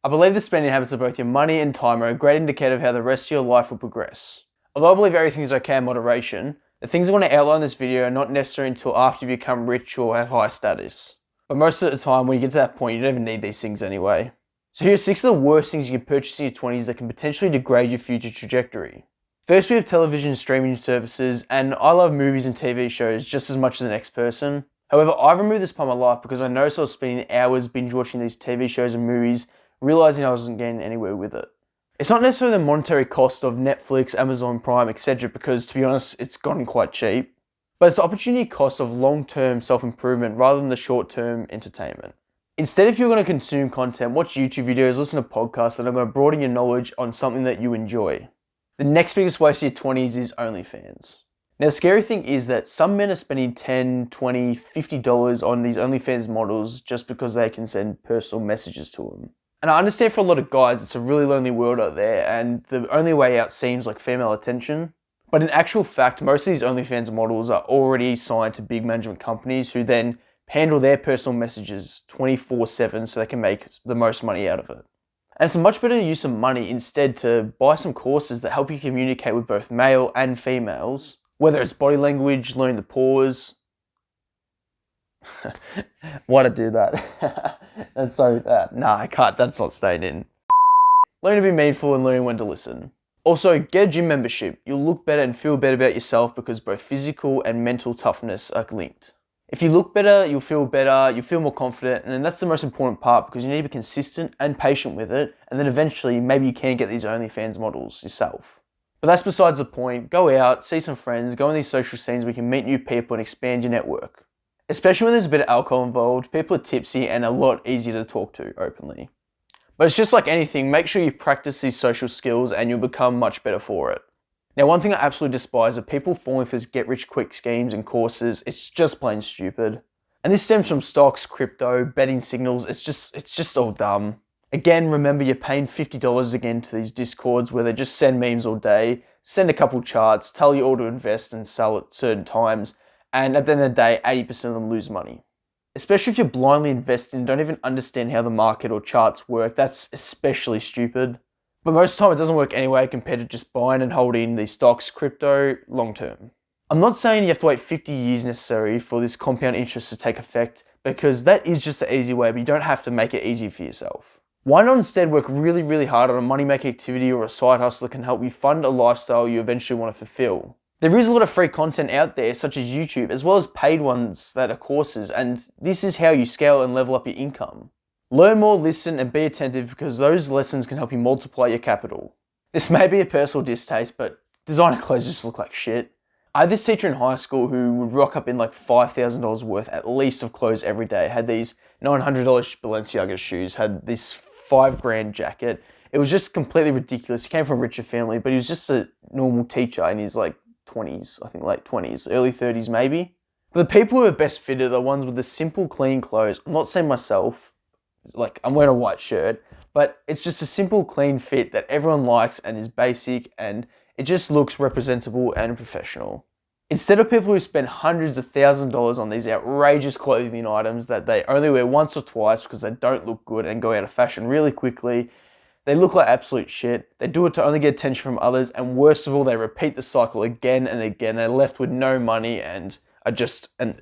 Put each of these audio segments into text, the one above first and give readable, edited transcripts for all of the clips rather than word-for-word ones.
I believe the spending habits of both your money and time are a great indicator of how the rest of your life will progress. Although I believe everything is okay in moderation, the things I want to outline in this video are not necessary until after you become rich or have high status. But most of the time, when you get to that point, you don't even need these things anyway. So here are 6 of the worst things you can purchase in your 20s that can potentially degrade your future trajectory. First, we have television streaming services, and I love movies and TV shows just as much as the next person. However, I've removed this part of my life because I noticed I was spending hours binge watching these TV shows and movies, realizing I wasn't getting anywhere with it. It's not necessarily the monetary cost of Netflix, Amazon Prime, etc., because to be honest, it's gotten quite cheap. But it's the opportunity cost of long-term self-improvement rather than the short-term entertainment. Instead, if you're going to consume content, watch YouTube videos, listen to podcasts that are going to broaden your knowledge on something that you enjoy. The next biggest waste of your 20s is OnlyFans. Now, the scary thing is that some men are spending $10, $20, $50 on these OnlyFans models just because they can send personal messages to them. And I understand for a lot of guys, it's a really lonely world out there, and the only way out seems like female attention. But in actual fact, most of these OnlyFans models are already signed to big management companies who then handle their personal messages 24/7 so they can make the most money out of it. And it's a much better use of money instead to buy some courses that help you communicate with both male and females, whether it's body language, learning to pause. Why'd I do that? That's so, nah, I can't, that's not staying in. Learn to be meaningful and learn when to listen. Also, get a gym membership. You'll look better and feel better about yourself because both physical and mental toughness are linked. If you look better, you'll feel more confident, and that's the most important part because you need to be consistent and patient with it, and then eventually maybe you can get these OnlyFans models yourself. But that's besides the point. Go out, see some friends, go on these social scenes where you can meet new people and expand your network. Especially when there's a bit of alcohol involved, people are tipsy and a lot easier to talk to openly. But it's just like anything, make sure you practice these social skills and you'll become much better for it. Now, one thing I absolutely despise are people falling for these get-rich-quick schemes and courses. It's just plain stupid. And this stems from stocks, crypto, betting signals. It's just all dumb. Again, remember you're paying $50 again to these discords where they just send memes all day, send a couple charts, tell you all to invest and sell at certain times, and at the end of the day, 80% of them lose money. Especially if you're blindly investing and don't even understand how the market or charts work, that's especially stupid. But most of the time it doesn't work anyway compared to just buying and holding these stocks, crypto, long term. I'm not saying you have to wait 50 years necessary for this compound interest to take effect, because that is just the easy way, but you don't have to make it easy for yourself. Why not instead work really, really hard on a money-making activity or a side hustle that can help you fund a lifestyle you eventually want to fulfill? There is a lot of free content out there, such as YouTube, as well as paid ones that are courses, and this is how you scale and level up your income. Learn more, listen, and be attentive because those lessons can help you multiply your capital. This may be a personal distaste, but designer clothes just look like shit. I had this teacher in high school who would rock up in like $5,000 worth at least of clothes every day. Had these $900 Balenciaga shoes, had this $5,000 jacket. It was just completely ridiculous. He came from a richer family, but he was just a normal teacher in his like 20s, I think late 20s, early 30s maybe. But the people who are best fitted are the ones with the simple, clean clothes. I'm not saying myself, like I'm wearing a white shirt, but it's just a simple, clean fit that everyone likes and is basic, and it just looks representable and professional. Instead of people who spend hundreds of thousands of dollars on these outrageous clothing items that they only wear once or twice because they don't look good and go out of fashion really quickly, they look like absolute shit. They do it to only get attention from others, and worst of all, they repeat the cycle again and again. They're left with no money and are just a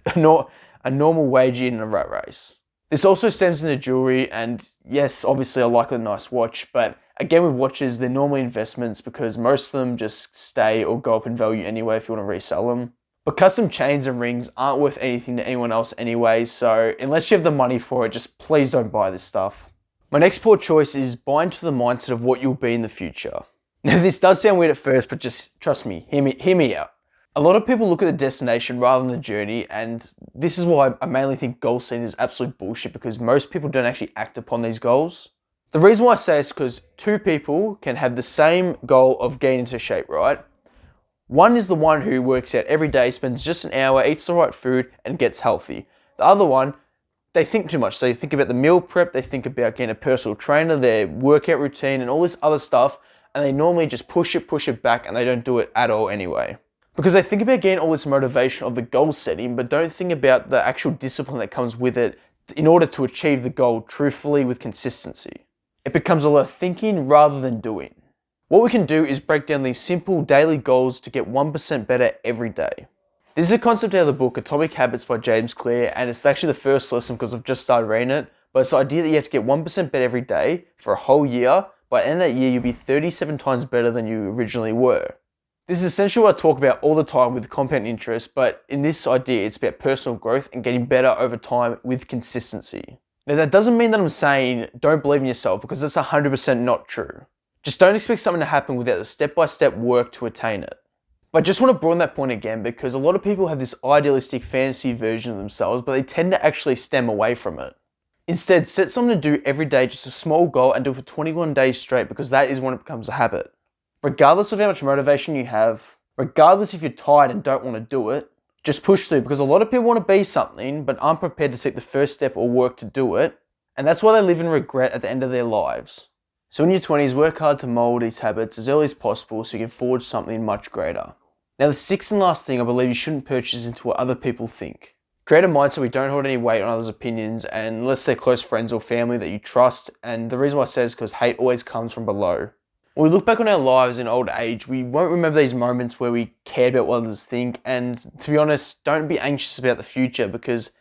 normal wage in a rat race. This also stems into jewelry, and yes, obviously I like a nice watch, but again with watches, they're normally investments because most of them just stay or go up in value anyway if you want to resell them. But custom chains and rings aren't worth anything to anyone else anyway, so unless you have the money for it, just please don't buy this stuff. My next poor choice is buy into the mindset of what you'll be in the future. Now this does sound weird at first, but just trust me, hear me out. A lot of people look at the destination rather than the journey, and this is why I mainly think goal setting is absolute bullshit because most people don't actually act upon these goals. The reason why I say this is because two people can have the same goal of getting into shape, right? One is the one who works out every day, spends just an hour, eats the right food, and gets healthy. The other one, they think too much. So they think about the meal prep, they think about getting a personal trainer, their workout routine, and all this other stuff, and they normally just push it back, and they don't do it at all anyway. Because they think about getting all this motivation of the goal setting, but don't think about the actual discipline that comes with it in order to achieve the goal truthfully with consistency. It becomes a lot of thinking rather than doing. What we can do is break down these simple daily goals to get 1% better every day. This is a concept out of the book Atomic Habits by James Clear, and it's actually the first lesson because I've just started reading it. But it's the idea that you have to get 1% better every day for a whole year. By the end of that year, you'll be 37 times better than you originally were. This is essentially what I talk about all the time with compound interest, but in this idea, it's about personal growth and getting better over time with consistency. Now, that doesn't mean that I'm saying don't believe in yourself, because that's 100% not true. Just don't expect something to happen without the step-by-step work to attain it. But I just want to broaden that point again, because a lot of people have this idealistic fantasy version of themselves, but they tend to actually stem away from it. Instead, set something to do every day, just a small goal, and do it for 21 days straight, because that is when it becomes a habit. Regardless of how much motivation you have, regardless if you're tired and don't want to do it, just push through, because a lot of people want to be something but aren't prepared to take the first step or work to do it, and that's why they live in regret at the end of their lives. So in your 20s, work hard to mold these habits as early as possible so you can forge something much greater. Now, the sixth and last thing I believe you shouldn't purchase into what other people think. Create a mindset where you don't hold any weight on others' opinions, and unless they're close friends or family that you trust, and the reason why I say is because hate always comes from below. When we look back on our lives in old age, we won't remember these moments where we cared about what others think, and to be honest, don't be anxious about the future, because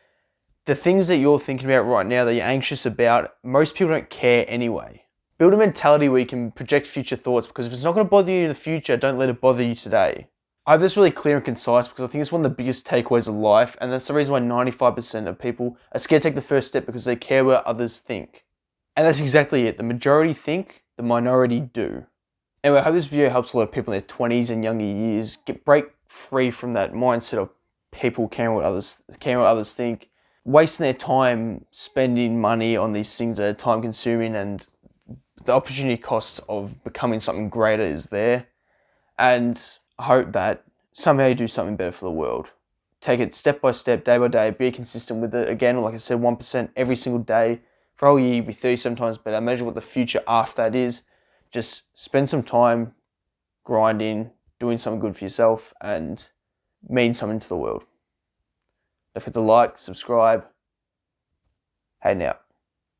the things that you're thinking about right now that you're anxious about, most people don't care anyway. Build a mentality where you can project future thoughts, because if it's not going to bother you in the future, don't let it bother you today. I hope that's really clear and concise, because I think it's one of the biggest takeaways of life, and that's the reason why 95% of people are scared to take the first step, because they care what others think. And that's exactly it. The majority think, the minority do. Anyway, I hope this video helps a lot of people in their 20s and younger years break free from that mindset of people caring what others think, wasting their time spending money on these things that are time consuming, and the opportunity cost of becoming something greater is there. And I hope that somehow you do something better for the world. Take it step by step, day by day, be consistent with it. Again, like I said, 1% every single day. For a whole year, you'll be 37 times better. Imagine what the future after that is. Just spend some time grinding, doing something good for yourself, and mean something to the world. Don't forget to like, subscribe. Hey now.